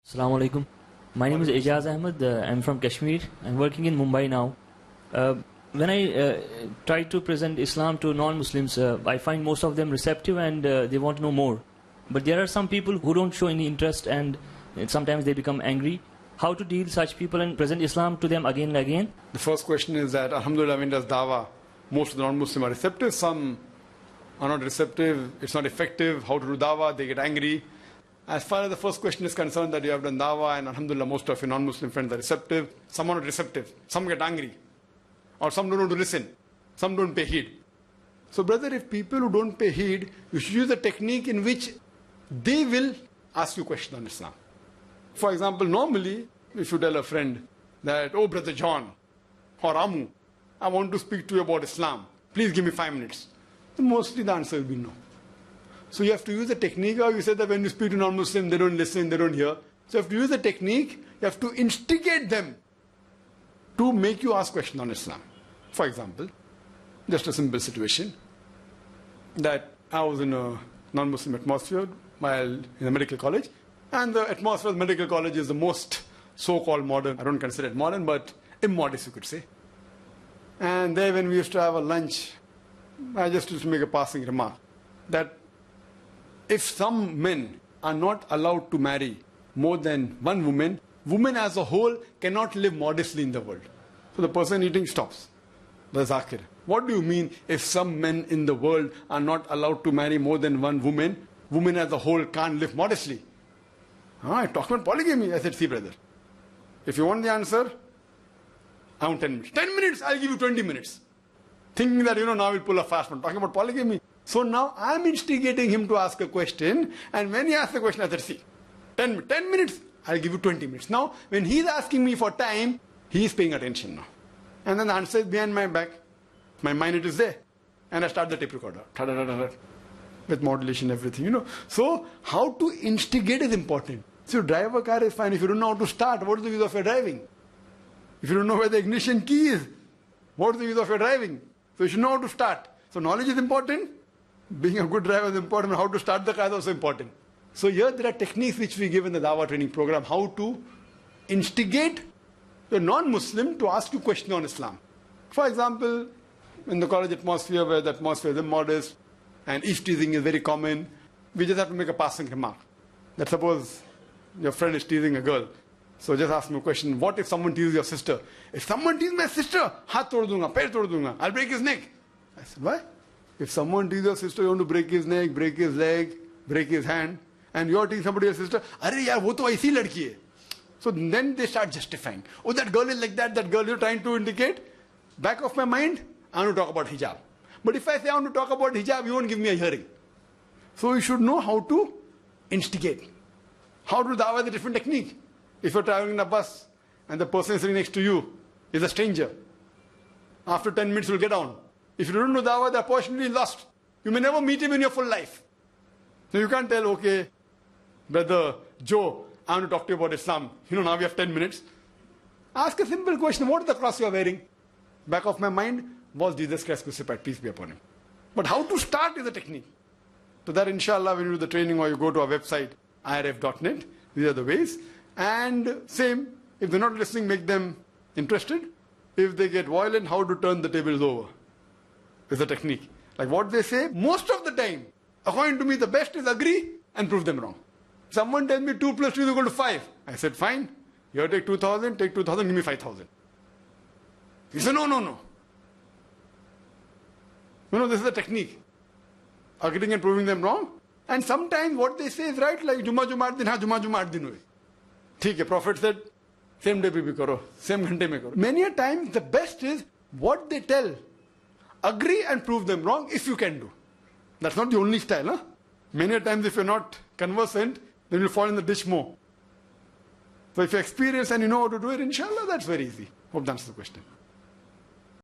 Assalamu alaikum. My name is Ijaz Ahmed. I'm from Kashmir. I'm working in Mumbai now. When I try to present Islam to non-Muslims, I find most of them receptive and they want to know more. But there are some people who don't show any interest and sometimes they become angry. How to deal with such people and present Islam to them again and again? The first question is that, alhamdulillah, when does dawah, most of the non-Muslims are receptive, some are not receptive, it's not effective, how to do dawah, they get angry. As far as the first question is concerned, that you have done dawah and alhamdulillah most of your non-Muslim friends are receptive, some are not receptive, some get angry, or some don't want to listen, some don't pay heed. So brother, if people who don't pay heed, you should use a technique in which they will ask you questions on Islam. For example, normally, if you tell a friend that, oh brother John, or Amu, I want to speak to you about Islam, please give me 5 minutes. So mostly the answer will be no. So you have to use a technique, or you said that when you speak to non-Muslim, they don't listen, they don't hear. So you have to use a technique, you have to instigate them to make you ask questions on Islam. For example, just a simple situation, that I was in a non-Muslim atmosphere while in a medical college, and the atmosphere of the medical college is the most so-called modern, I don't consider it modern, but immodest you could say. And there when we used to have a lunch, I just used to make a passing remark, that if some men are not allowed to marry more than one woman, women as a whole cannot live modestly in the world. So the person eating stops. The Zakir. What do you mean if some men in the world are not allowed to marry more than one woman, women as a whole can't live modestly? I talked about polygamy. I said, see brother, if you want the answer, I want 10 minutes. 10 minutes, I'll give you 20 minutes. Thinking that, now we'll pull a fast one, talking about polygamy. So now I'm instigating him to ask a question, and when he asks the question, I said, see, 10 minutes, I'll give you 20 minutes. Now, when he's asking me for time, he's paying attention now. And then the answer is behind my back. My mind, it is there. And I start the tape recorder. With modulation, everything, So, how to instigate is important. So, drive a car is fine. If you don't know how to start, what is the use of your driving? If you don't know where the ignition key is, what is the use of your driving? So, you should know how to start. So, knowledge is important. Being a good driver is important. How to start the car is also important. So, here there are techniques which we give in the Dawah training program. How to instigate the non-Muslim to ask you questions on Islam. For example, in the college atmosphere where the atmosphere is immodest and eavesdropping is very common, we just have to make a passing remark. That suppose your friend is teasing a girl. So just ask him a question, what if someone teases your sister? If someone teases my sister, haath tod dunga, pair tod dunga, I'll break his neck. I said, why? If someone teases your sister, you want to break his neck, break his leg, break his hand, and you're teasing somebody else's sister, arey yaar, wo to aisi ladki hai. So then they start justifying. Oh, that girl is like that, that girl you're trying to indicate. Back of my mind, I want to talk about hijab. But if I say I want to talk about hijab, you won't give me a hearing. So you should know how to instigate. How to do dawah is a different technique. If you're traveling in a bus and the person sitting next to you is a stranger, after 10 minutes you'll get down. If you don't know dawah, the opportunity is lost. You may never meet him in your full life. So you can't tell, okay, brother Joe, I want to talk to you about Islam. Now we have 10 minutes. Ask a simple question. What is the cross you are wearing? Back of my mind was Jesus Christ crucified, peace be upon him. But how to start is a technique. So that inshallah when you do the training or you go to our website, irf.net, these are the ways. And same, if they're not listening, make them interested. If they get violent, how to turn the tables over is a technique. Like what they say, most of the time, according to me, the best is agree and prove them wrong. Someone tells me 2 plus 2 is equal to 5. I said, fine. You take 2,000, take 2,000, give me 5,000. He said, no. This is a technique. Agreeing and proving them wrong. And sometimes what they say is right, like Juma din, Juma din hui. Theek hai, Prophet said, same day bhi karo, same ghante mein karo. Many a times the best is what they tell. Agree and prove them wrong if you can do. That's not the only style. Huh? Many a times if you're not conversant, then you'll fall in the ditch more. So if you experience and you know how to do it, inshallah, that's very easy. Hope that answers the question.